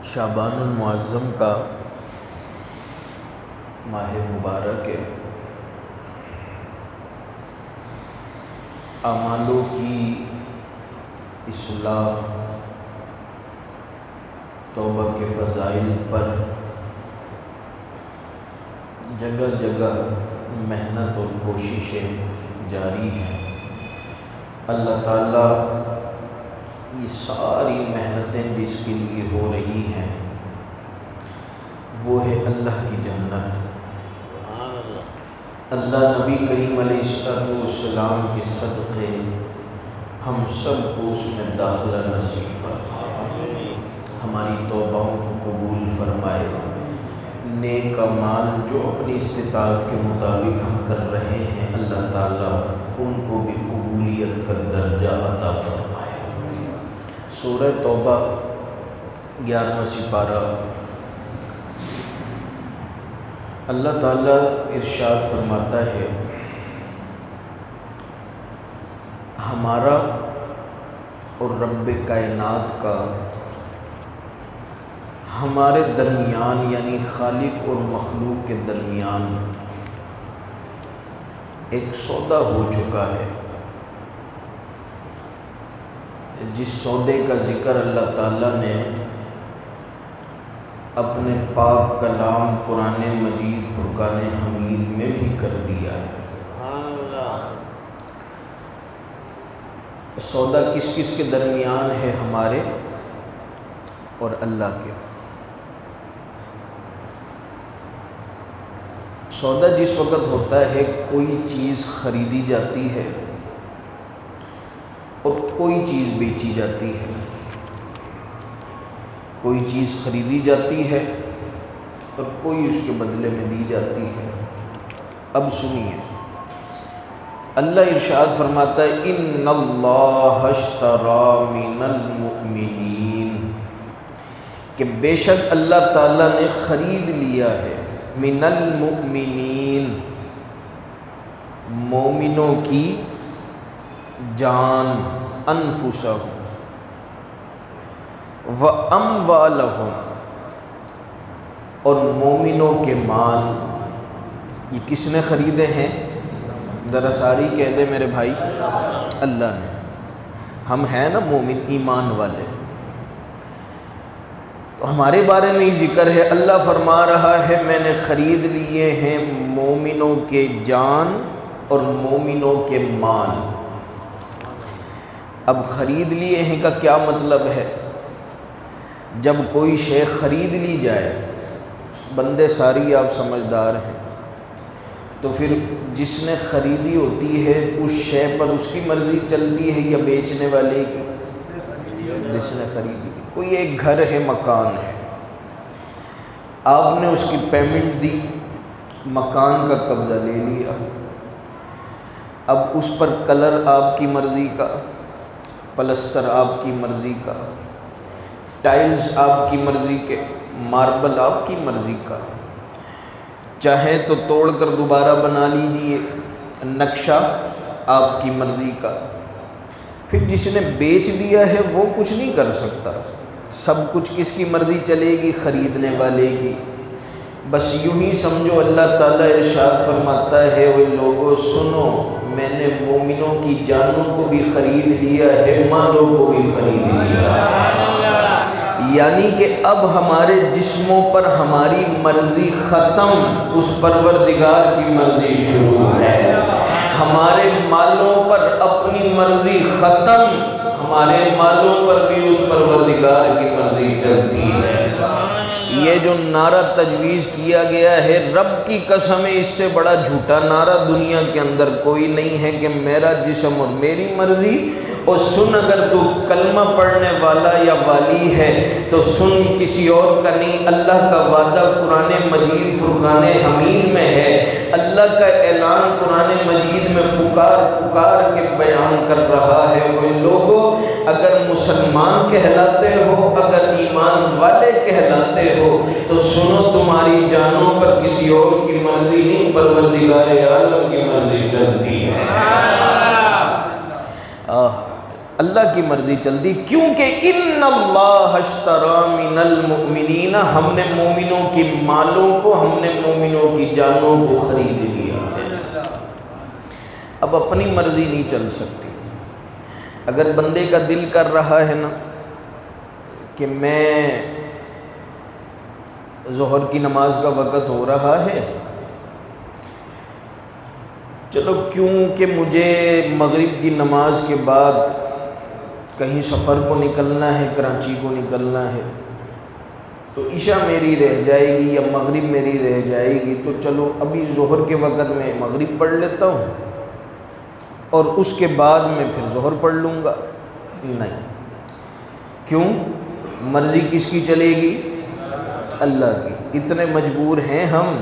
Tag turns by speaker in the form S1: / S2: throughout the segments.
S1: شعبان المعظم کا ماہ مبارک ہے۔ اعمالوں کی اصلاح، توبہ کے فضائل پر جگہ جگہ محنت اور کوششیں جاری ہیں۔ اللہ تعالیٰ یہ ساری محنتیں جس کے لیے ہو رہی ہیں وہ ہے اللہ کی جنت۔ اللہ نبی کریم علیہ السلام کے صدقے ہم سب کو اس میں داخلہ نصیب فرمائے، ہماری توبہوں کو قبول فرمائے۔ نیک اعمال جو اپنی استطاعت کے مطابق ہم کر رہے ہیں، اللہ تعالیٰ ان کو بھی قبولیت کا درجہ عطا فرمائے۔ سورہ توبہ 11واں سپارہ، اللہ تعالیٰ ارشاد فرماتا ہے، ہمارا اور رب کائنات کا ہمارے درمیان یعنی خالق اور مخلوق کے درمیان ایک سودا ہو چکا ہے۔ جس سودے کا ذکر اللہ تعالیٰ نے اپنے پاک کلام قرآن مجید فرقان حمید میں بھی کر دیا ہے۔ سودا کس کس کے درمیان ہے؟ ہمارے اور اللہ کے۔ سودا جس وقت ہوتا ہے کوئی چیز خریدی جاتی ہے اور کوئی چیز بیچی جاتی ہے، کوئی چیز خریدی جاتی ہے اور کوئی اس کے بدلے میں دی جاتی ہے۔ اب سنیے، اللہ ارشاد فرماتا ہے، ان اللہ اشتری من المؤمنین، کہ بے شک اللہ تعالیٰ نے خرید لیا ہے، من المؤمنین، مومنوں کی جان، انفسہم واموالہم، اور مومنوں کے مال۔ یہ کس نے خریدے ہیں؟ ذرا ساری کہہ دے میرے بھائی، اللہ نے۔ ہم ہیں نا مومن، ایمان والے، تو ہمارے بارے میں ہی ذکر ہے۔ اللہ فرما رہا ہے، میں نے خرید لیے ہیں مومنوں کے جان اور مومنوں کے مال۔ اب خرید لیے ہیں کا کیا مطلب ہے؟ جب کوئی شے خرید لی جائے، بندے ساری آپ سمجھدار ہیں، تو پھر جس نے خریدی ہوتی ہے اس شے پر اس کی مرضی چلتی ہے یا بیچنے والے کی؟ جس نے خریدی۔ کوئی ایک گھر ہے، مکان ہے، آپ نے اس کی پیمنٹ دی، مکان کا قبضہ لے لیا۔ اب اس پر کلر آپ کی مرضی کا، پلستر آپ کی مرضی کا، ٹائلز آپ کی مرضی کے، ماربل آپ کی مرضی کا، چاہے تو توڑ کر دوبارہ بنا لیجئے، نقشہ آپ کی مرضی کا۔ پھر جس نے بیچ دیا ہے وہ کچھ نہیں کر سکتا، سب کچھ کس کی مرضی چلے گی؟ خریدنے والے کی۔ بس یوں ہی سمجھو، اللہ تعالیٰ ارشاد فرماتا ہے، وہ لوگوں سنو، میں نے مومنوں کی جانوں کو بھی خرید لیا ہے، مالوں کو بھی خرید لیا ہے۔ یعنی کہ اب ہمارے جسموں پر ہماری مرضی ختم، اس پروردگار کی مرضی شروع ہے۔ ہمارے مالوں پر اپنی مرضی ختم، ہمارے مالوں پر بھی اس پروردگار کی مرضی چلتی ہے۔ یہ جو نعرہ تجویز کیا گیا ہے، رب کی قسم، اس سے بڑا جھوٹا نعرہ دنیا کے اندر کوئی نہیں ہے کہ میرا جسم اور میری مرضی۔ اور سن، اگر تو کلمہ پڑھنے والا یا والی ہے تو سن، کسی اور کا نہیں۔ اللہ کا وعدہ قرآن مجید فرقان حمید میں ہے، اللہ کا اعلان قرآن مجید میں پکار پکار کے بیان کر رہا ہے، وہ لوگوں اگر مسلمان کہلاتے ہو، اگر ایمان والے کہلاتے ہو تو سنو، تمہاری جانوں پر کسی اور کی مرضی نہیں، پروردگار عالم کی مرضی چلتی ہے۔ اللہ کی مرضی چلتی، کیونکہ ان اللہ اشتری من المؤمنین، ہم نے مومنوں کی مالوں کو، ہم نے مومنوں کی جانوں کو خرید لیا ہے۔ اب اپنی مرضی نہیں چل سکتی۔ اگر بندے کا دل کر رہا ہے نا کہ میں ظہر کی نماز کا وقت ہو رہا ہے، چلو کیونکہ مجھے مغرب کی نماز کے بعد کہیں سفر کو نکلنا ہے، کراچی کو نکلنا ہے، تو عشاء میری رہ جائے گی یا مغرب میری رہ جائے گی، تو چلو ابھی ظہر کے وقت میں مغرب پڑھ لیتا ہوں اور اس کے بعد میں پھر ظہر پڑھ لوں گا۔ نہیں، کیوں؟ مرضی کس کی چلے گی؟ اللہ کی۔ اتنے مجبور ہیں ہم۔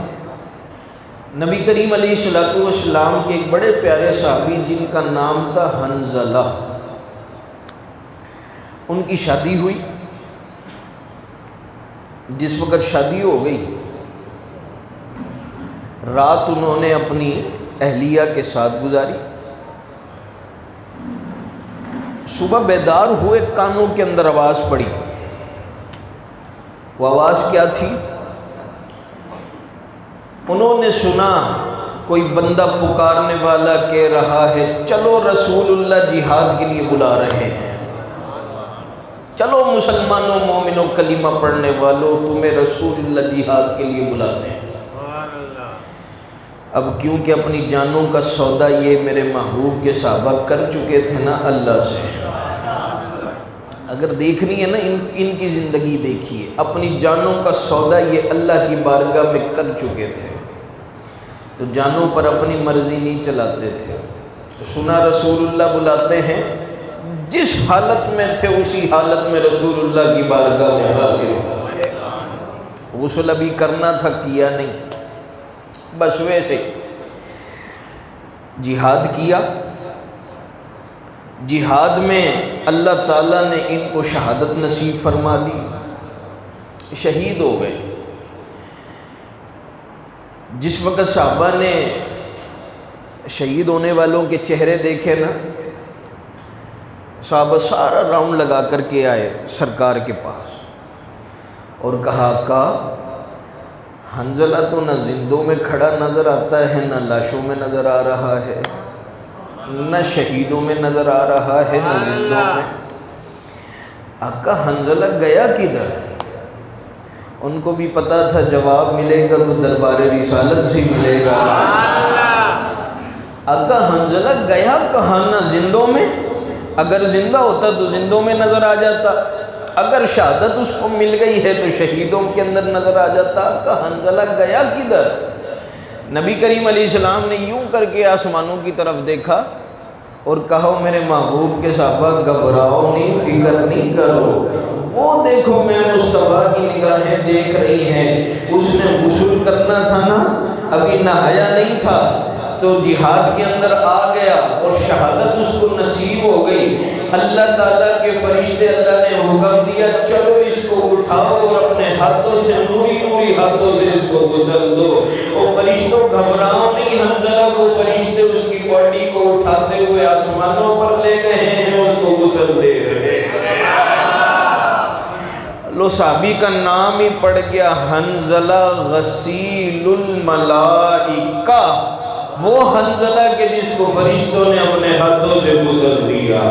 S1: نبی کریم علیہ السلام کے ایک بڑے پیارے صحابی جن کا نام تھا حنظلہ، ان کی شادی ہوئی۔ جس وقت شادی ہو گئی، رات انہوں نے اپنی اہلیہ کے ساتھ گزاری، صبح بیدار ہوئے، کانوں کے اندر آواز پڑی۔ وہ آواز کیا تھی؟ انہوں نے سنا کوئی بندہ پکارنے والا کہہ رہا ہے چلو رسول اللہ جہاد کے لیے بلا رہے ہیں، چلو مسلمانوں مومنوں کلمہ پڑھنے والوں تمہیں رسول اللہ جہاد کے لیے بلاتے ہیں۔ اب کیونکہ اپنی جانوں کا سودا یہ میرے محبوب کے صحابہ کر چکے تھے نا اللہ سے، اگر دیکھنی ہے نا ان کی زندگی دیکھیے، اپنی جانوں کا سودا یہ اللہ کی بارگاہ میں کر چکے تھے، تو جانوں پر اپنی مرضی نہیں چلاتے تھے۔ سنا رسول اللہ بلاتے ہیں، جس حالت میں تھے اسی حالت میں رسول اللہ کی بارگاہ میں حاضر ہو گئے۔ غسل ابھی کرنا تھا، کیا نہیں، بس ویسے جہاد کیا۔ جہاد میں اللہ تعالیٰ نے ان کو شہادت نصیب فرما دی، شہید ہو گئے۔ جس وقت صحابہ نے شہید ہونے والوں کے چہرے دیکھے نا، صحابہ سارا راؤنڈ لگا کر کے آئے سرکار کے پاس اور کہا آقا، حنظلہ تو نہ زندوں میں کھڑا نظر آتا ہے، نہ لاشوں میں نظر آ رہا ہے، نہ شہیدوں میں نظر آ رہا ہے، نہ زندوں میں۔ آقا حنظلہ گیا کدھر؟ ان کو بھی پتا تھا جواب ملے گا تو دربار رسالت سے ملے گا۔ آقا حنظلہ گیا کہاں؟ نہ زندوں میں، اگر زندہ ہوتا تو زندوں میں نظر آ جاتا، اگر شہادت اس کو مل گئی ہے تو شہیدوں کے اندر نظر آ جاتا۔ آقا حنظلہ گیا کدھر؟ نبی کریم علیہ السلام نے یوں کر کے آسمانوں کی طرف دیکھا اور کہا میرے محبوب کے صحابہ گھبراؤ نہیں، فکر نہیں کرو، وہ دیکھو میں مصطفیٰ کی نگاہیں دیکھ رہی ہیں، اس نے غسل کرنا تھا نا، ابھی نہایا نہیں تھا تو جہاد کے اندر آ گیا اور شہادت اس کو نصیب ہو گئی۔ اللہ تعالیٰ کے فرشتے، اللہ نے حکم دیا چلو اس کو اٹھاؤ اور اپنے ہاتھوں سے نوری نوری ہاتھوں سے اس کو گزل دو۔ اور فرشتوں گھبراؤ نہیں، حنظلہ کو فرشتے اس کی باڈی کو اٹھاتے ہوئے آسمانوں پر لے گئے ہیں، اس کو غسل دے رہے ہیں۔ لو صحابی کا نام ہی پڑ گیا حنظلہ غسیل الملائکہ، وہ حنظلہ کے جس کو فرشتوں نے اپنے ہاتھوں سے غسل دیا۔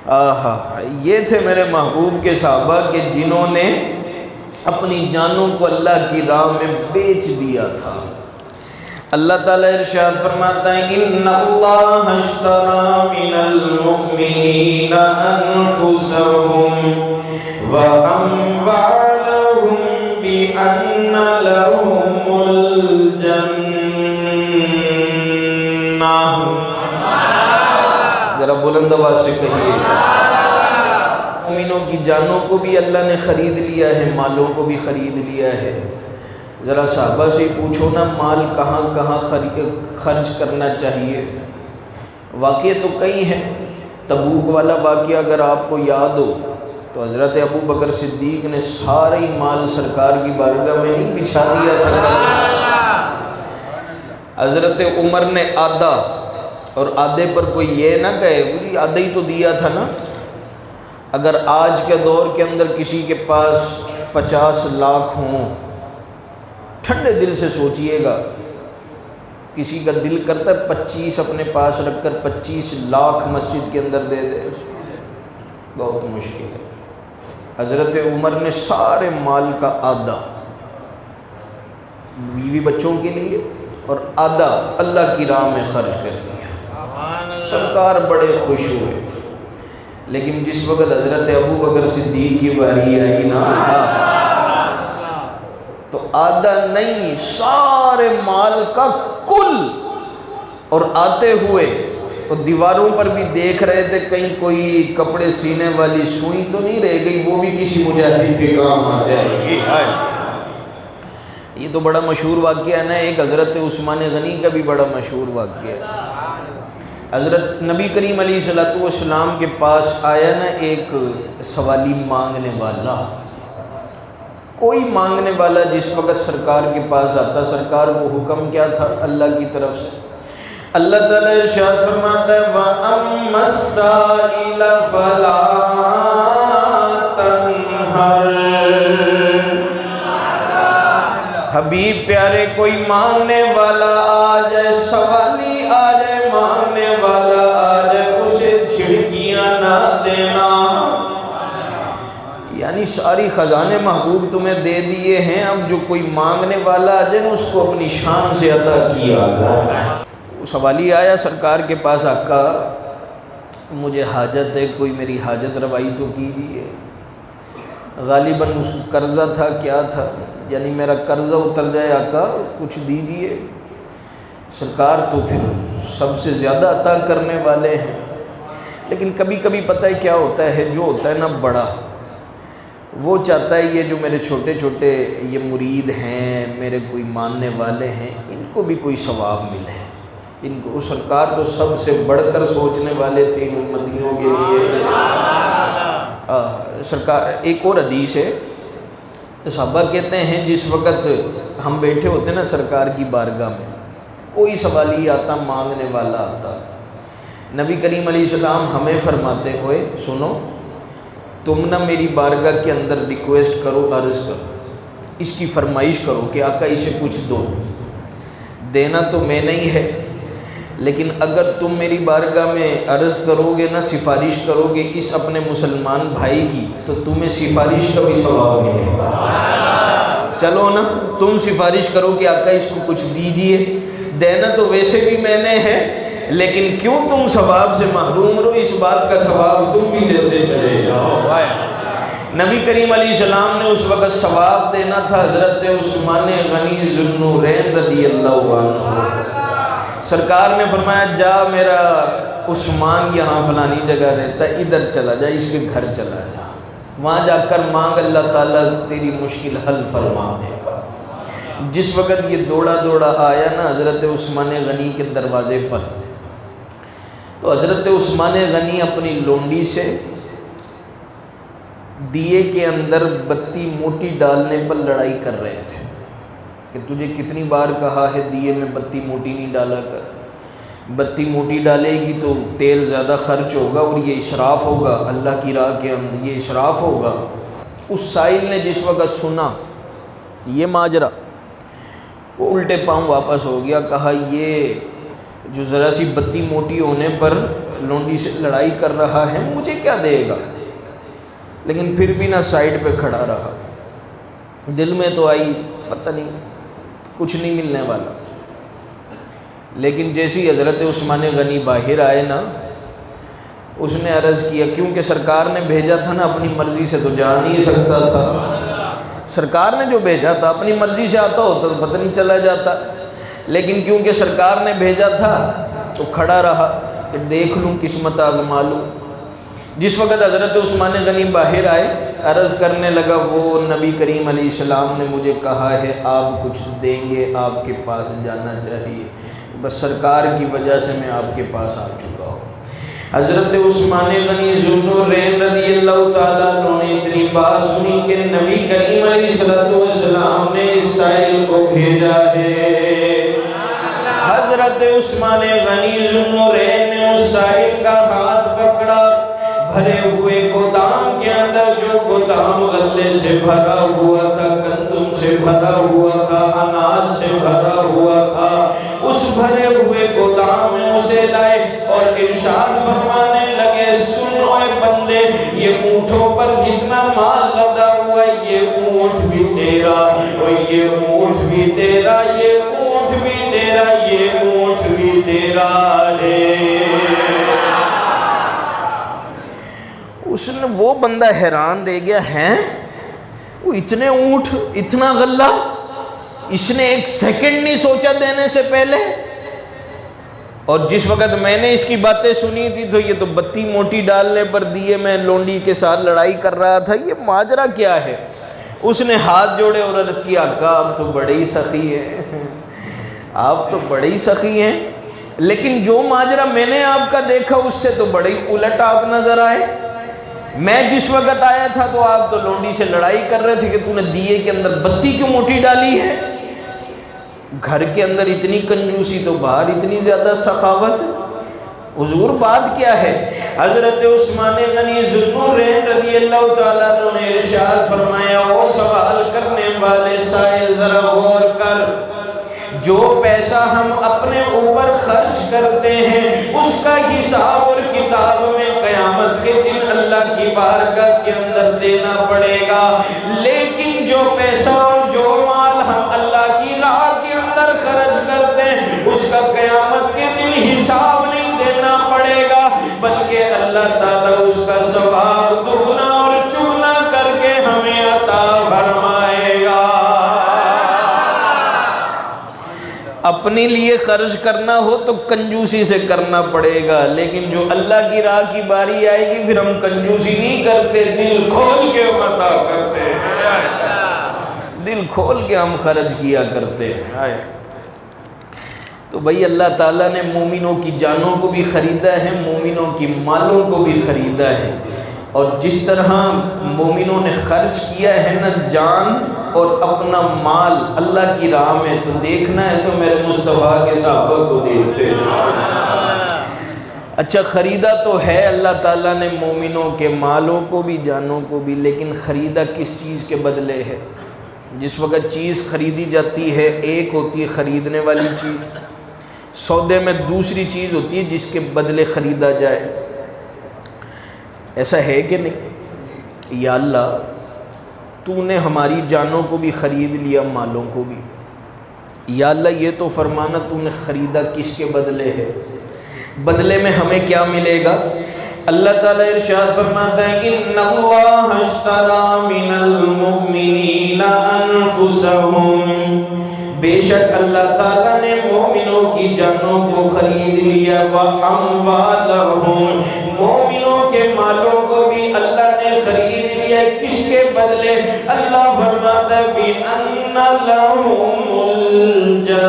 S1: آہا، یہ تھے میرے محبوب کے صحابہ کہ جنہوں نے اپنی جانوں کو اللہ کی راہ میں بیچ دیا تھا۔ اللہ تعالیٰ ارشاد فرماتا ہے ان اللہ اشتری من المؤمنین انفسهم واموالهم بان لهم الجنہ۔ ذرا بلند آواز سے کہیے، مومنوں کی جانوں کو بھی اللہ نے خرید لیا ہے، مالوں کو بھی خرید لیا ہے۔ ذرا صحابہ سے پوچھو نا مال کہاں کہاں خرچ کرنا چاہیے؟ واقعے تو کئی ہیں، تبوک والا واقعہ اگر آپ کو یاد ہو تو حضرت ابو بکر صدیق نے سارا ہی مال سرکار کی بارگاہ میں نہیں بچھا دیا تھا، حضرت عمر نے آدھا اور آدھے پر کوئی یہ نہ کہے بولی آدھا ہی تو دیا تھا نا۔ اگر آج کے دور کے اندر کسی کے پاس 50 لاکھ ہوں، ٹھنڈے دل سے سوچئے گا، کسی کا دل کرتا ہے 25 اپنے پاس رکھ کر 25 لاکھ مسجد کے اندر دے دے؟ بہت مشکل ہے۔ حضرت عمر نے سارے مال کا آدھا بیوی بچوں کے لیے اور آدھا اللہ کی راہ میں خرچ کر دیا۔ سرکار بڑے خوش ہوئے، لیکن جس وقت حضرت ابو بکر صدیق کی باری آئی نا تو آدھا نہیں، سارے مال کا کل، اور آتے ہوئے اور دیواروں پر بھی دیکھ رہے تھے کہیں کوئی کپڑے سینے والی سوئی تو نہیں رہ گئی، وہ بھی کسی مجاہد کے کام آ جائے گی۔ یہ تو بڑا مشہور واقعہ ہے نا، ایک حضرت عثمان غنی کا بھی بڑا مشہور واقعہ ہے۔ حضرت نبی کریم علیہ السلام کے پاس آیا نا ایک سوالی مانگنے والا، کوئی مانگنے والا جس وقت سرکار کے پاس آتا، سرکار کو حکم کیا تھا اللہ کی طرف سے؟ اللہ تعالیٰ ارشاد فرماتا ہے وَأَمَّا السَّائِلَ فَلَا تَنْهَرْ۔ حبیب پیارے کوئی مانگنے والا آ جائے، سوالی آ جائے، مانگنے والا آ جائے، اسے جھڑکیاں نہ دینا۔ یعنی ساری خزانے محبوب تمہیں دے دیے ہیں، اب جو کوئی مانگنے والا آ جائے اس کو اپنی شان سے عطا کیا کرو۔ سوالی آیا سرکار کے پاس، آقا مجھے حاجت ہے، کوئی میری حاجت روائی تو کیجیے۔ غالباً اس کو قرضہ تھا، کیا تھا، یعنی میرا قرضہ اتر جائے آقا کچھ دیجیے۔ سرکار تو پھر سب سے زیادہ عطا کرنے والے ہیں، لیکن کبھی کبھی پتہ ہے کیا ہوتا ہے، جو ہوتا ہے نا بڑا، وہ چاہتا ہے یہ جو میرے چھوٹے چھوٹے یہ مرید ہیں، میرے کوئی ماننے والے ہیں، ان کو بھی کوئی ثواب ملے۔ ان کو سرکار تو سب سے بڑھ کر سوچنے والے تھے ان امتیوں کے لیے۔ سرکار ایک اور حدیث ہے، صحابہ کہتے ہیں جس وقت ہم بیٹھے ہوتے نا سرکار کی بارگاہ میں، کوئی سوالی آتا، مانگنے والا آتا، نبی کریم علیہ السلام ہمیں فرماتے ہوئے سنو، تم نہ میری بارگاہ کے اندر ریکویسٹ کرو، عرض کرو، اس کی فرمائش کرو کہ آقا اسے کچھ دو، دینا تو میں نہیں ہے، لیکن اگر تم میری بارگاہ میں عرض کرو گے نا، سفارش کرو گے اس اپنے مسلمان بھائی کی، تو تمہیں سفارش کا بھی ثواب ملے گا۔ چلو نا، تم سفارش کرو کہ آقا اس کو کچھ دیجئے، دینا تو ویسے بھی میں نے ہے، لیکن کیوں تم ثواب سے محروم رہو، اس بات کا ثواب تم بھی لیتے چلے جاؤ۔ نبی کریم علیہ السلام نے اس وقت ثواب دینا تھا حضرت عثمان غنی ذو النورین رضی اللہ عنہ۔ سرکار نے فرمایا جا، میرا عثمان یہاں فلانی جگہ رہتا ہے، ادھر چلا جا، اس کے گھر چلا جا، وہاں جا کر مانگ، اللہ تعالیٰ تیری مشکل حل فرما دے گا۔ جس وقت یہ دوڑا دوڑا آیا نا حضرت عثمان غنی کے دروازے پر، تو حضرت عثمان غنی اپنی لونڈی سے دیے کے اندر بتی موٹی ڈالنے پر لڑائی کر رہے تھے کہ تجھے کتنی بار کہا ہے دیے میں بتی موٹی نہیں ڈالا کر، بتی موٹی ڈالے گی تو تیل زیادہ خرچ ہوگا اور یہ اسراف ہوگا، اللہ کی راہ کے اندر یہ اسراف ہوگا۔ اس سائل نے جس وقت سنا یہ ماجرا، وہ الٹے پاؤں واپس ہو گیا، کہا یہ جو ذرا سی بتی موٹی ہونے پر لونڈی سے لڑائی کر رہا ہے مجھے کیا دے گا، لیکن پھر بھی نہ سائیڈ پہ کھڑا رہا، دل میں تو آئی پتہ نہیں کچھ نہیں ملنے والا، لیکن جیسی حضرت عثمان غنی باہر آئے نا، اس نے عرض کیا، کیونکہ سرکار نے بھیجا تھا نا، اپنی مرضی سے تو جا نہیں سکتا تھا، سرکار نے جو بھیجا تھا اپنی مرضی سے آتا ہوتا تو پتہ نہیں چلا جاتا، لیکن کیونکہ سرکار نے بھیجا تھا تو کھڑا رہا کہ دیکھ لوں، قسمت آزما لوں۔ جس وقت حضرت عثمان غنی باہر آئے، عرض کرنے لگا وہ نبی کریم علیہ السلام نے مجھے کہا ہے آپ کچھ دیں گے، آپ کے پاس جانا چاہیے، بس سرکار کی وجہ سے میں آپ کے پاس آ چکا ہوں۔ حضرت عثمان غنی ذو النورین رضی اللہ تعالیٰ عنہ نے اتنی بات سنی کہ نبی کریم علیہ السلام نے اس سائل کو بھیجا ہے۔ حضرت حضرت عثمان غنی ذوالنورین نے اس سائل کا ہاتھ پکڑا، بھرے ہوئے گودام کے اندر جو گودام غلے سے بھرا ہوا تھا، گندم سے بھرا ہوا تھا، اناج سے بھرا ہوا تھا، اس بھرے ہوئے گودام میں اسے لائے اور ارشاد فرمانے لگے، سن اے بندے، یہ اونٹوں پر جتنا مال لدا ہوا ہے، یہ اونٹ بھی تیرا، اور یہ اونٹ بھی تیرا، یہ اونٹ بھی تیرا، یہ اونٹ بھی تیرا ہے۔ اس نے وہ بندہ حیران رہ گیا، ہیں وہ اتنے اونٹ، اتنا غلہ، اس نے ایک سیکنڈ نہیں سوچا دینے سے پہلے۔ اور جس وقت میں نے اس کی باتیں سنی تھی تو یہ تو بتی موٹی ڈالنے پر دیے میں لونڈی کے ساتھ لڑائی کر رہا تھا، یہ ماجرا کیا ہے؟ اس نے ہاتھ جوڑے اور عرض کیا، آقا آپ تو بڑے ہی سخی ہیں، آپ تو بڑے ہی سخی ہیں، لیکن جو ماجرا میں نے آپ کا دیکھا اس سے تو بڑے ہی الٹ آپ نظر آئے۔ میں جس وقت آیا تھا تو آپ تو لونڈی سے لڑائی کر رہے تھے کہ تو نے دیے کے اندر بتی کیوں موٹی ڈالی ہے؟ گھر کے اندر اتنی کنجوسی تو باہر اتنی زیادہ سخاوت، حضور بات کیا ہے؟ حضرت عثمان غنی ذوالنورین رضی اللہ تعالیٰ عنہ نے ارشاد فرمایا، او سوال کرنے والے سائل ذرا غور کر، جو پیسہ ہم اپنے اوپر خرچ کرتے ہیں اس کا حساب اور کتاب میں قیامت کے دن اللہ کی بارگاہ کے اندر دینا پڑے گا، لیکن جو پیسہ اور جو مال ہم اللہ کی راہ کے اندر خرچ کرتے ہیں اس کا قیامت کے دن حساب نہیں دینا پڑے گا، بلکہ اللہ تعالیٰ اس کا ثواب دگنا اور چگنا کر کے ہمیں عطا فرمائے گا۔ اپنے لیے خرچ کرنا ہو تو کنجوسی سے کرنا پڑے گا، لیکن جو اللہ کی راہ کی باری آئے گی پھر ہم کنجوسی نہیں کرتے، دل کھول کے عطا کرتے ہیں، دل کھول کے ہم خرچ کیا کرتے ہیں۔ تو بھئی اللہ تعالیٰ نے مومنوں کی جانوں کو بھی خریدا ہے، مومنوں کی مالوں کو بھی خریدا ہے، اور جس طرح مومنوں نے خرچ کیا ہے نا جان اور اپنا مال اللہ کی راہ میں، تو دیکھنا ہے تو میرے مصطفیٰ کے صحابہ کو دیکھتے ہیں۔ اچھا خریدا تو ہے اللہ تعالیٰ نے مومنوں کے مالوں کو بھی جانوں کو بھی، لیکن خریدا کس چیز کے بدلے ہے؟ جس وقت چیز خریدی جاتی ہے ایک ہوتی ہے خریدنے والی چیز، سودے میں دوسری چیز ہوتی ہے جس کے بدلے خریدا جائے۔ ایسا ہے کہ نہیں؟ یا اللہ تو نے ہماری جانوں کو بھی خرید لیا، مالوں کو بھی، یا اللہ یہ تو فرمانا تو نے خریدا کس کے بدلے ہے، بدلے میں ہمیں کیا ملے گا؟ اللہ تعالیٰ ارشاد فرماتا ہے، ان اللہ اشتری من المؤمنین انفسهم، بے شک اللہ تعالیٰ نے مومنوں کی جانوں کو خرید لیا، واموالہم، مومنوں کے مالوں کو بھی اللہ نے خرید لیا، کس کے بدلے؟ اللہ فرماتا ہے بِأَنَّ لَهُمُ الْجَنَّةَ،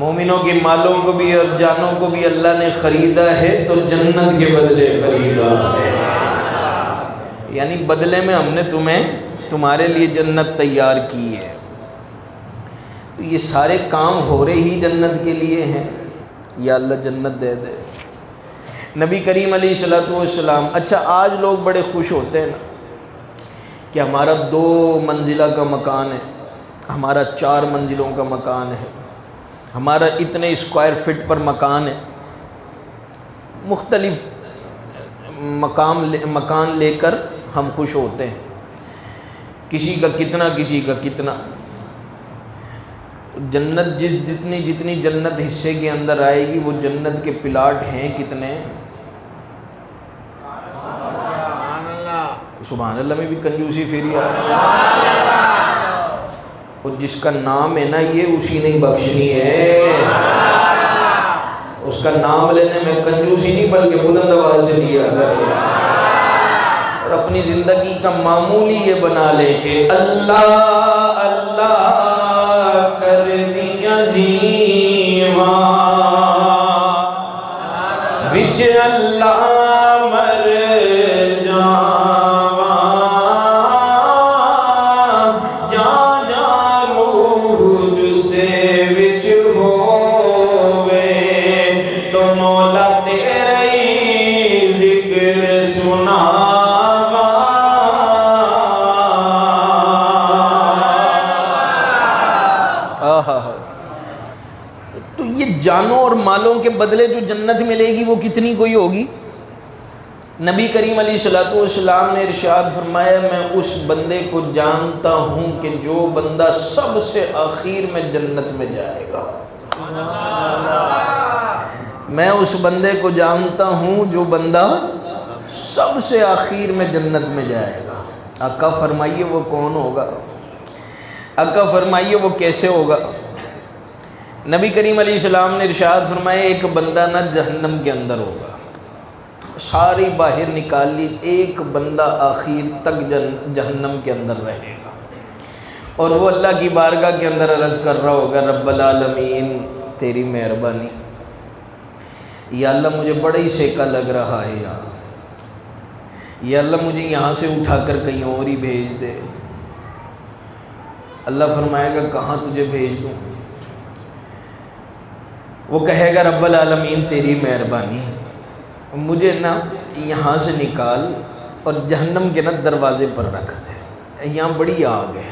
S1: مومنوں کے مالوں کو بھی اور جانوں کو بھی اللہ نے خریدا ہے تو جنت کے بدلے خریدا ہے، یعنی بدلے میں ہم نے تمہارے لیے جنت تیار کی ہے۔ تو یہ سارے کام ہو رہے ہی جنت کے لیے ہیں، یا اللہ جنت دے دے۔ نبی کریم علیہ الصلوۃ والسلام، اچھا آج لوگ بڑے خوش ہوتے ہیں نا کہ ہمارا 2 منزلہ کا مکان ہے، ہمارا 4 منزلوں کا مکان ہے، ہمارا اتنے اسکوائر فٹ پر مکان ہے، مختلف مکان لے کر ہم خوش ہوتے ہیں، کسی کا کتنا کسی کا کتنا۔ جنت جتنی جنت حصے کے اندر آئے گی وہ جنت کے پلاٹ ہیں کتنے؟ سبحان اللہ میں بھی کنجوسی پھیری آ رہی ہے، اور جس کا نام ہے نا یہ اسی نے بخشنی ہے، اس کا نام لینے میں کنجوسی نہیں بلکہ بلند آواز سے لیا کرے، اور اپنی زندگی کا معمول ہی یہ بنا لے کہ اللہ اللہ کر دیا جیواں وچ اللہ مر جاواں، جا جا اعمالوں کے بدلے جو جنت ملے گی وہ کتنی کوئی ہوگی؟ نبی کریم علیہ الصلوۃ والسلام نے ارشاد فرمایا میں اس بندے کو جانتا ہوں کہ جو بندہ سب سے آخر میں جنت میں جائے گا۔ میں اس بندے کو جانتا ہوں جو بندہ سب سے آخر میں جنت میں جائے گا۔ آقا فرمائیے وہ کون ہوگا؟ آقا فرمائیے وہ کیسے ہوگا؟ نبی کریم علیہ السلام نے ارشاد فرمایا ایک بندہ نہ جہنم کے اندر ہوگا، ساری باہر نکال لی، ایک بندہ آخر تک جہنم کے اندر رہے گا، اور وہ اللہ کی بارگاہ کے اندر عرض کر رہا ہوگا رب العالمین تیری مہربانی، یا اللہ مجھے بڑا ہی سیکا لگ رہا ہے یہاں، یا اللہ مجھے یہاں سے اٹھا کر کہیں اور ہی بھیج دے۔ اللہ فرمائے گا کہاں تجھے بھیج دوں؟ وہ کہے گا رب العالمین تیری مہربانی، مجھے نا یہاں سے نکال اور جہنم کے نا دروازے پر رکھ دے، یہاں بڑی آگ ہے،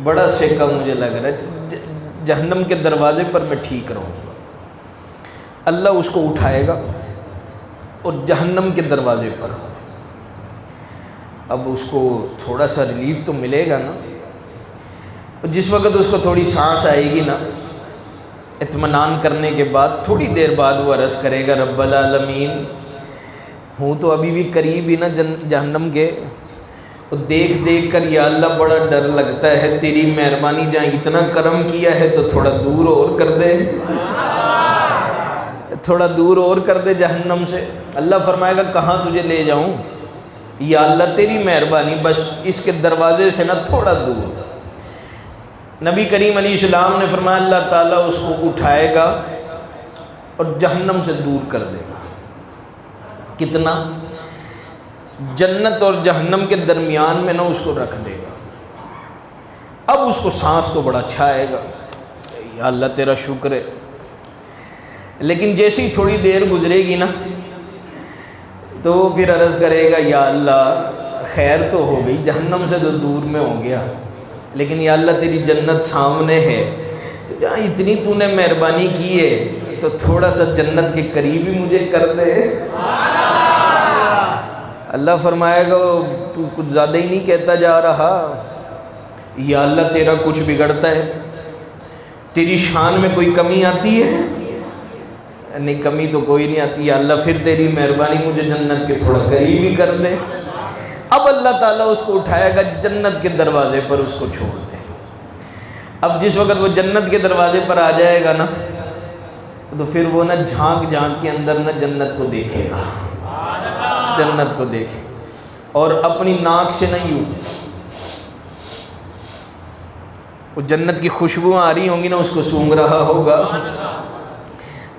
S1: بڑا سیکا مجھے لگ رہا ہے، جہنم کے دروازے پر میں ٹھیک رہوں گا۔ اللہ اس کو اٹھائے گا اور جہنم کے دروازے پر، اب اس کو تھوڑا سا ریلیف تو ملے گا نا، جس وقت اس کو تھوڑی سانس آئے گی نا، اطمینان کرنے کے بعد تھوڑی دیر بعد وہ عرض کرے گا رب العالمین ہوں تو ابھی بھی قریب ہی نا جہنم کے، دیکھ دیکھ کر یا اللہ بڑا ڈر لگتا ہے، تیری مہربانی جہاں اتنا کرم کیا ہے تو تھوڑا دور اور کر دے، تھوڑا دور اور کر دے جہنم سے۔ اللہ فرمائے گا کہاں تجھے لے جاؤں؟ یا اللہ تیری مہربانی بس اس کے دروازے سے نا تھوڑا دور۔ نبی کریم علیہ السلام نے فرمایا اللہ تعالیٰ اس کو اٹھائے گا اور جہنم سے دور کر دے گا، کتنا؟ جنت اور جہنم کے درمیان میں نا اس کو رکھ دے گا۔ اب اس کو سانس تو بڑا اچھا آئے گا، یا اللہ تیرا شکر ہے، لیکن جیسے ہی تھوڑی دیر گزرے گی نا تو وہ پھر عرض کرے گا یا اللہ خیر تو ہو گئی، جہنم سے تو دور میں ہو گیا، لیکن یا اللہ تیری جنت سامنے ہے، جہاں اتنی تو نے مہربانی کی ہے تو تھوڑا سا جنت کے قریب ہی مجھے کر دے۔ اللہ فرمائے گا تو کچھ زیادہ ہی نہیں کہتا جا رہا، یا اللہ تیرا کچھ بگڑتا ہے؟ تیری شان میں کوئی کمی آتی ہے؟ نہیں کمی تو کوئی نہیں آتی، یا اللہ پھر تیری مہربانی مجھے جنت کے تھوڑا قریب ہی کر دے۔ اب اللہ تعالیٰ اس کو اٹھائے گا جنت کے دروازے پر اس کو چھوڑ دے۔ اب جس وقت وہ جنت کے دروازے پر آ جائے گا نا تو پھر وہ نا جھانک جھانک کے اندر نا جنت کو دیکھے گا، جنت کو دیکھے اور اپنی ناک سے نہ یوں، وہ جنت کی خوشبو آ رہی ہوں گی نا اس کو سونگھ رہا ہوگا۔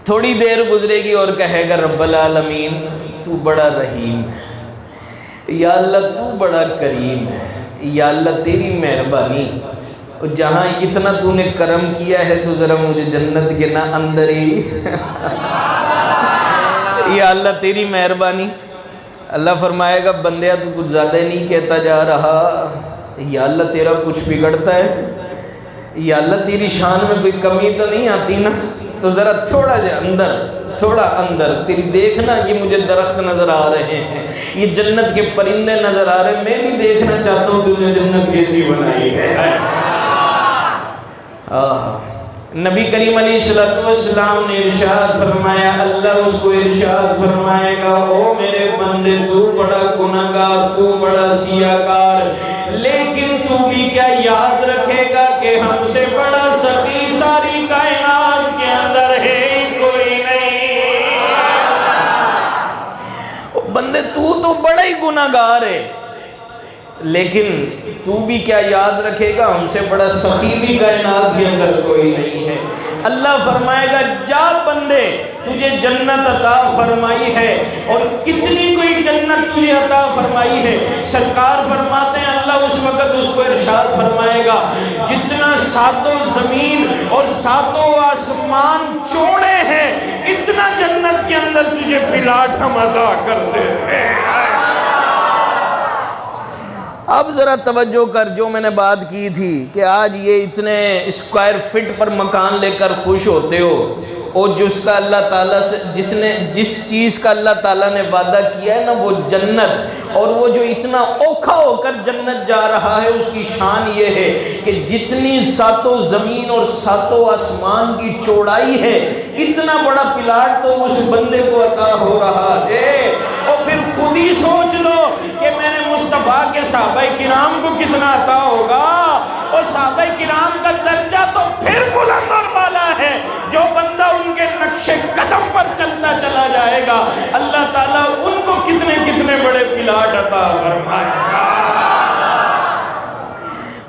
S1: تھوڑی دیر گزرے گی اور کہے گا رب العالمین تو بڑا رحیم ہے، یا اللہ تو بڑا کریم ہے، یا اللہ تیری مہربانی، اور جہاں اتنا تو نے کرم کیا ہے تو ذرا مجھے جنت کے نا اندر ہی یا اللہ تیری مہربانی۔ اللہ فرمائے گا بندیا تو کچھ زیادہ ہی نہیں کہتا جا رہا، یا اللہ تیرا کچھ بگڑتا ہے؟ یا اللہ تیری شان میں کوئی کمی تو نہیں آتی نا؟ تو ذرا تھوڑا جا اندر، تھوڑا اندر، تیری دیکھنا یہ مجھے درخت نظر آ رہے ہیں، یہ جنت کے پرندے نظر آ رہے ہیں، میں بھی دیکھنا چاہتا ہوں تو نے جنت کیسی بنائی ہے۔ نبی کریم علیہ السلام نے ارشاد فرمایا، اللہ اس کو ارشاد فرمائے گا او میرے بندے تو بڑا گناہگار، تو بڑا سیاہکار، لیکن تو بھی کیا یاد رکھے گا کہ ہم سے بڑا سخی ساری کائنات کے اندر ہے کوئی نہیں۔ بندے تو بڑا ہی گناہگار ہے، لیکن تو بھی کیا یاد رکھے گا ہم سے بڑا سخی بھی کائنات کے اندر کوئی نہیں ہے۔ اللہ فرمائے گا جا بندے تجھے جنت عطا فرمائی ہے، اور کتنی کوئی جنت تجھے عطا فرمائی ہے۔ سرکار فرماتے ہیں اللہ اس وقت اس کو ارشاد فرمائے گا جتنا ساتوں زمین اور ساتوں آسمان چوڑے ہیں اتنا جنت کے اندر تجھے پلاٹ ہم عطا کرتے ہیں۔ اب ذرا توجہ کر، جو میں نے بات کی تھی کہ آج یہ اتنے اسکوائر فٹ پر مکان لے کر خوش ہوتے ہو، اور جس کا اللہ تعالیٰ سے جس چیز کا اللہ تعالیٰ نے وعدہ کیا ہے نا وہ جنت، اور وہ جو اتنا اوکھا ہو کر جنت جا رہا ہے اس کی شان یہ ہے کہ جتنی ساتوں زمین اور ساتوں آسمان کی چوڑائی ہے اتنا بڑا پلاٹ تو اس بندے کو عطا ہو رہا ہے۔ اور پھر خود ہی سوچ لو کہ میں نے مصطفیٰ کے صحابہ کرام کو کتنا عطا ہوگا، اور صحابہ کرام کا درجہ تو پھر بلند اور بالا ہے۔ جو بندہ ان کے نقش قدم پر چلتا چلا جائے گا اللہ تعالیٰ ان کو کتنے کتنے بڑے پلاٹ عطا فرمائے گا۔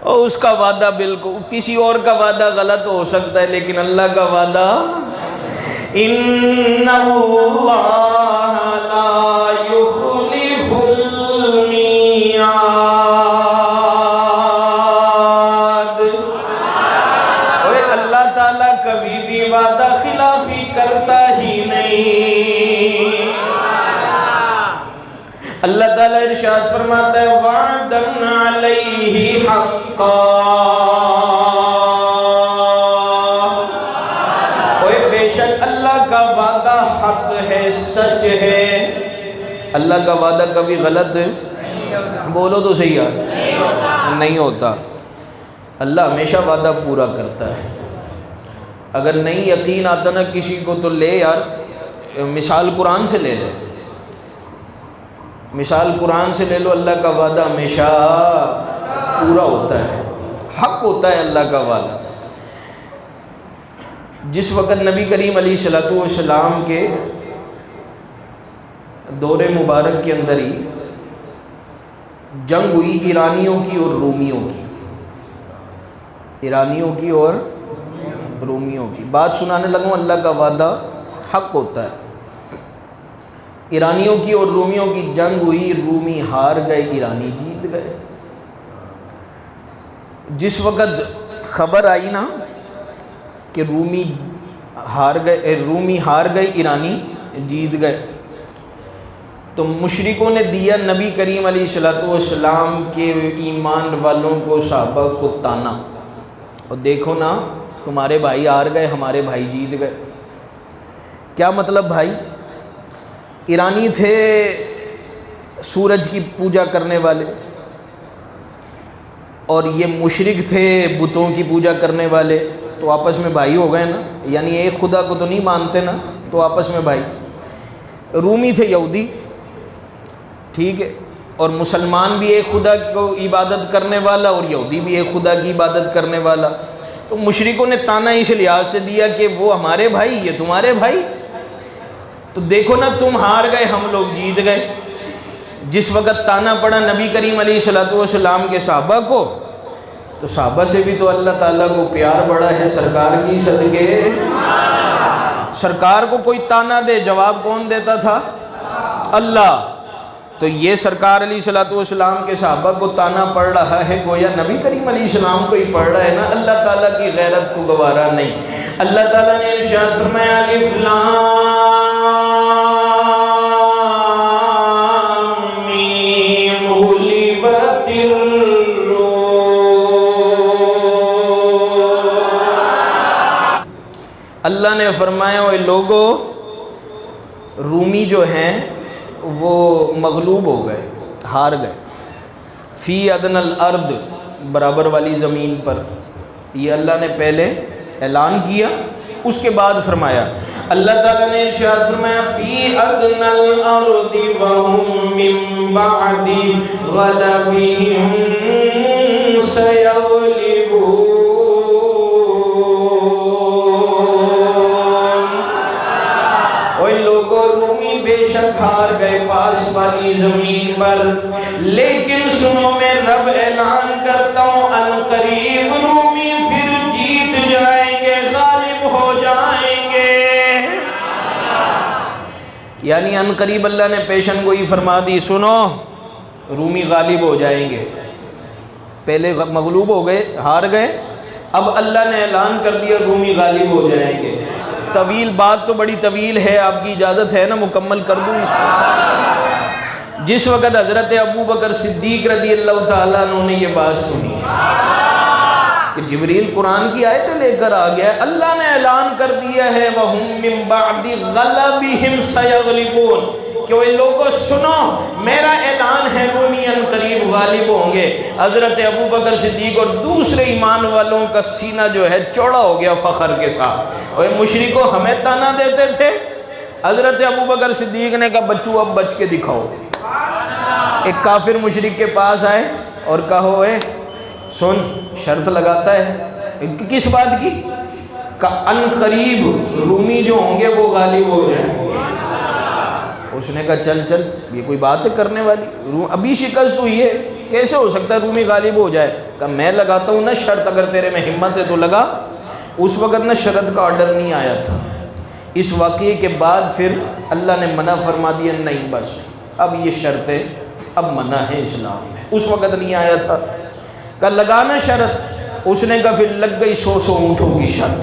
S1: اور اس کا وعدہ بالکل کسی اور کا وعدہ غلط ہو سکتا ہے لیکن اللہ کا وعدہ ان اللہ لا یخلف المیعاد۔ اللہ تعالیٰ کبھی بھی وعدہ خلافی کرتا ہی نہیں۔ اللہ تعالیٰ ارشاد فرماتا ہے وعدن علیہ حقا، بے شک اللہ کا وعدہ حق ہے، سچ ہے۔ اللہ کا وعدہ کبھی غلط بولو تو صحیح یار نہیں ہوتا۔ اللہ ہمیشہ وعدہ پورا کرتا ہے۔ اگر نہیں یقین آتا نا کسی کو تو لے یار مثال قرآن سے لے لے، مثال قرآن سے لے لو۔ اللہ کا وعدہ ہمیشہ پورا ہوتا ہے، حق ہوتا ہے اللہ کا وعدہ۔ جس وقت نبی کریم علیہ السلام کے دور مبارک کے اندر ہی جنگ ہوئی ایرانیوں کی اور رومیوں کی، ایرانیوں کی اور رومیوں کی۔ بات سنانے لگوں اللہ کا وعدہ حق ہوتا ہے۔ ایرانیوں کی اور رومیوں کی جنگ ہوئی، رومی ہار گئے، ایرانی جیت گئے۔ جس وقت خبر آئی نا کہ رومی ہار گئے ایرانی جیت گئے، تو مشرکوں نے دیا نبی کریم علیہ السلام کے ایمان والوں کو، صحابہ کو تانا، اور دیکھو نا تمہارے بھائی ہار گئے، ہمارے بھائی جیت گئے۔ کیا مطلب بھائی؟ ایرانی تھے سورج کی پوجا کرنے والے، اور یہ مشرک تھے بتوں کی پوجا کرنے والے، تو آپس میں بھائی ہو گئے نا، یعنی ایک خدا کو تو نہیں مانتے نا، تو آپس میں بھائی۔ رومی تھے یہودی، ٹھیک ہے، اور مسلمان بھی ایک خدا کو عبادت کرنے والا اور یہودی بھی ایک خدا کی عبادت کرنے والا۔ تو مشرکوں نے تانا اس لحاظ سے دیا کہ وہ ہمارے بھائی، یہ تمہارے بھائی، تو دیکھو نا تم ہار گئے، ہم لوگ جیت گئے۔ جس وقت تانا پڑا نبی کریم علیہ السلام کے صحابہ کو، تو صحابہ سے بھی تو اللہ تعالیٰ کو پیار بڑا ہے سرکار کی صدقے۔ سرکار کو کوئی تانا دے جواب کون دیتا تھا؟ اللہ۔ تو یہ سرکار علیہ السلام کے صحابہ کو تانا پڑ رہا ہے، گویا نبی کریم علیہ السلام کو ہی پڑ رہا ہے نا، اللہ تعالیٰ کی غیرت کو گوارا نہیں۔ اللہ تعالیٰ نے ارشاد فرمایا الف لام میم غلبت الروم۔ اللہ نے فرمایا اے لوگو، رومی جو ہیں وہ مغلوب ہو گئے، ہار گئے، فی ادنی الارض، برابر والی زمین پر۔ یہ اللہ نے پہلے اعلان کیا، اس کے بعد فرمایا، اللہ تعالیٰ نے ارشاد فرمایا فی ادنی الارض وهم من بعد غلبهم سیغلبون۔ بے شک ہار گئے پاس والی زمین پر، لیکن سنو میں رب اعلان کرتا ہوں ان قریب رومی پھر جیت جائیں گے، غالب ہو جائیں گے۔ یعنی ان قریب اللہ نے پیشن گوئی فرما دی، سنو رومی غالب ہو جائیں گے۔ پہلے مغلوب ہو گئے، ہار گئے، اب اللہ نے اعلان کر دیا رومی غالب ہو جائیں گے۔ طویل بات تو بڑی طویل ہے، آپ کی اجازت ہے نا مکمل کر دوں اس کو؟ جس وقت حضرت ابو بکر صدیق رضی اللہ تعالیٰ عنہ نے یہ بات سنی کہ جبریل قرآن کی آیتیں لے کر آ گیا ہے، اللہ نے اعلان کر دیا ہے وَهُمْ مِن بَعْدِ غَلَبِهِمْ سَيَغْلِبُونَ کہ وہ لوگوں سنو میرا اعلان ہے رومیان قریب غالب ہوں گے۔ حضرت ابوبکر صدیق اور دوسرے ایمان والوں کا سینہ جو ہے چوڑا ہو گیا فخر کے ساتھ، اور مشرکوں ہمیں تانا دیتے تھے، حضرت ابوبکر صدیق نے کہا بچو اب بچ کے دکھاؤ۔ ایک کافر مشرک کے پاس آئے اور کہو اے سن شرط لگاتا ہے، کس بات کی؟ کہ ان قریب رومی جو ہوں گے وہ غالب ہو جائیں گے۔ اس نے کہا چل چل یہ کوئی بات ہے کرنے والی، ابھی شکست ہوئی ہے کیسے ہو سکتا ہے رومی غالب ہو جائے؟ کہا میں لگاتا ہوں نا شرط، اگر تیرے میں ہمت ہے تو لگا۔ اس وقت نا شرط کا آرڈر نہیں آیا تھا، اس واقعے کے بعد پھر اللہ نے منع فرما دیا، نہیں بس اب یہ شرطیں اب منع ہے اسلام میں، اس وقت نہیں آیا تھا۔ کہا لگانا شرط، اس نے کہا پھر لگ گئی 100 اونٹوں کی شرط،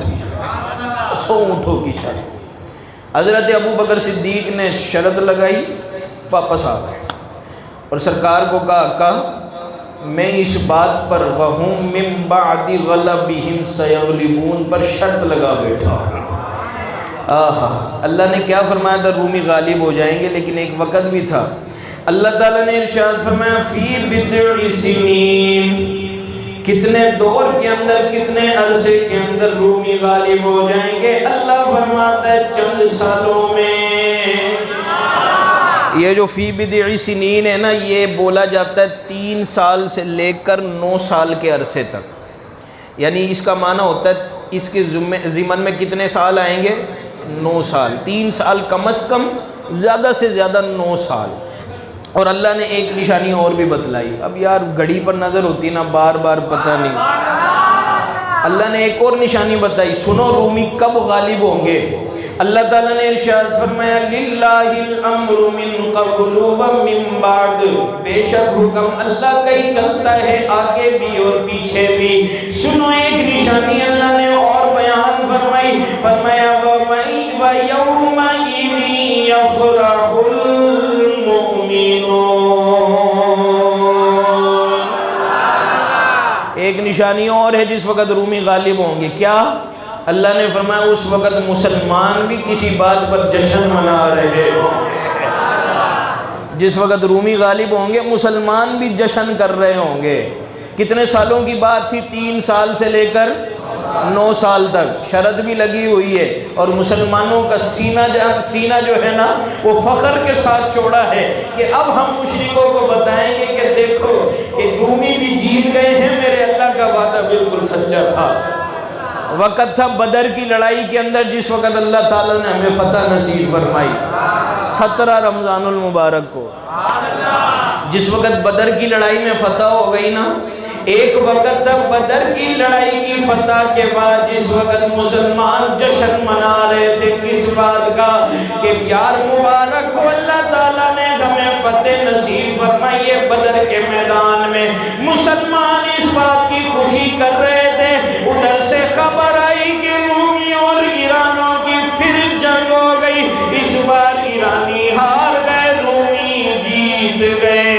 S1: 100 اونٹوں کی شرط۔ حضرت ابوبکر صدیق نے شرط لگائی، واپس آ گئے اور سرکار کو کہا میں اس بات پر وَهُمْ مِن بَعْدِ غَلَبِهِمْ سَيَغْلِبُونَ پر شرط لگا بیٹھا۔ اللہ نے کیا فرمایا تھا؟ رومی غالب ہو جائیں گے، لیکن ایک وقت بھی تھا۔ اللہ تعالیٰ نے ارشاد فرمایا فی بضع سنین، کتنے دور کے اندر، کتنے عرصے کے اندر رومی غالب ہو جائیں گے؟ اللہ فرماتا ہے چند سالوں میں۔ یہ جو فی بضع سنین ہے نا، یہ بولا جاتا ہے 3 سال سے لے کر 9 سال کے عرصے تک، یعنی اس کا معنی ہوتا ہے اس کے ضمن میں کتنے سال آئیں گے؟ 9 سال، 3 سال کم از کم، زیادہ سے زیادہ 9 سال۔ اور اللہ نے ایک نشانی اور بھی بتلائی، اب یار گھڑی پر نظر ہوتی نا بار بار پتہ نہیں، اللہ نے ایک اور نشانی بتائی، سنو رومی کب غالب ہوں گے؟ اللہ تعالیٰ نے ارشاد فرمایا للہ الامر من قبل ومن بعد، بے شک حکم اللہ کا ہی چلتا ہے آگے بھی اور پیچھے بھی۔ سنو ایک نشانی اللہ نے اور بیان فرمائی، فرمایا وَيَوْمَئِذٍ يَفْرَحُ الْمُؤْمِنُونَ۔ ایک نشانی اور ہے جس وقت رومی غالب ہوں گے، کیا؟ اللہ نے فرمایا اس وقت مسلمان بھی کسی بات پر جشن منا رہے ہوں گے۔ جس وقت رومی غالب ہوں گے مسلمان بھی جشن کر رہے ہوں گے۔ کتنے سالوں کی بات تھی؟ 3 سال سے لے کر 9 سال تک، شرط بھی لگی ہوئی ہے، اور مسلمانوں کا سینہ جو ہے نا وہ فخر کے ساتھ چوڑا ہے کہ اب ہم مشرکوں کو بتائیں گے کہ دیکھو کہ رومی بھی جیت گئے ہیں، میرے اللہ کا وعدہ بالکل سچا تھا۔ وقت تھا بدر کی لڑائی کے اندر، جس وقت اللہ تعالیٰ نے ہمیں فتح نصیب فرمائی 17 رمضان المبارک کو، جس وقت بدر کی لڑائی میں فتح ہو گئی نا، ایک وقت تک بدر کی لڑائی کی فتح کے بعد جس وقت مسلمان جشن منا رہے تھے کس بات کا؟ کہ یار مبارک ہو اللہ تعالیٰ نے ہمیں فتح نصیب فرمائی ہے بدر کے میدان میں۔ مسلمان اس بات کی خوشی کر رہے تھے، ادھر سے خبر آئی کہ رومیوں اور ایرانوں کی پھر جنگ ہو گئی، اس بار ایرانی ہار گئے، رومی جیت گئے۔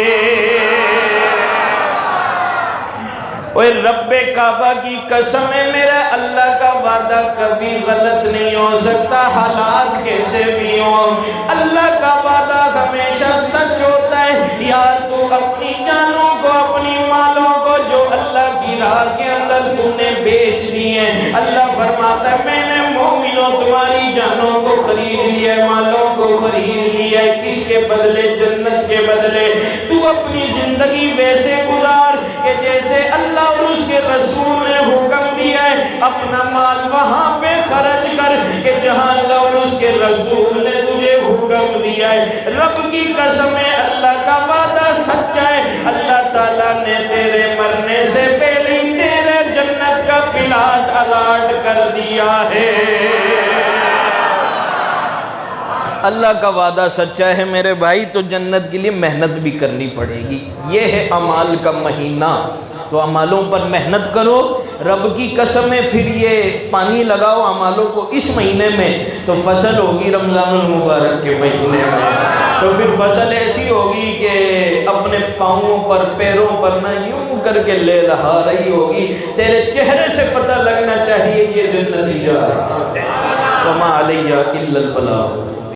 S1: اوہ رب کعبہ کی قسم ہے، میرا اللہ کا وعدہ کبھی غلط نہیں ہو سکتا، حالات کیسے بھی ہوں، اللہ کا وعدہ ہمیشہ سچ ہوتا ہے۔ یار تو اپنی جانوں کو، اپنی مالوں کو جو اللہ کی راہ کے اندر تم نے بیچ دیے، اللہ فرماتا ہے میں نے مومنوں تمہاری جانوں کو خرید لیا ہے، مالوں کو خرید لیا ہے، کس کے بدلے؟ جنت کے بدلے۔ تو اپنی زندگی ویسے گزار کہ جیسے اللہ اور اس کے رسول نے حکم دیا ہے، اپنا مال وہاں پہ خرچ کر کہ جہاں اللہ اور اس کے رسول نے تجھے حکم دیا ہے۔ رب کی قسم ہے اللہ کا وعدہ سچا ہے، اللہ تعالیٰ نے تیرے مرنے سے پہلے ہی تیرے جنت کا پلاٹ الاٹ کر دیا ہے۔ اللہ کا وعدہ سچا ہے میرے بھائی، تو جنت کے لیے محنت بھی کرنی پڑے گی۔ یہ ہے اعمال کا مہینہ، تو اعمالوں پر محنت کرو۔ رب کی قسم ہے پھر یہ پانی لگاؤ اعمالوں کو اس مہینے میں، تو فصل ہوگی رمضان المبارک کے مہینے میں، تو پھر فصل ایسی ہوگی ہوگی کہ اپنے پاؤں پر پیروں پر نہ یوں کر کے لے لہا رہی ہوگی، تیرے چہرے سے پتہ لگنا چاہیے یہ جو نتیجہ رہا ہے۔ وَمَا عَلَيَّ إِلَّا الْبَلَاغُ۔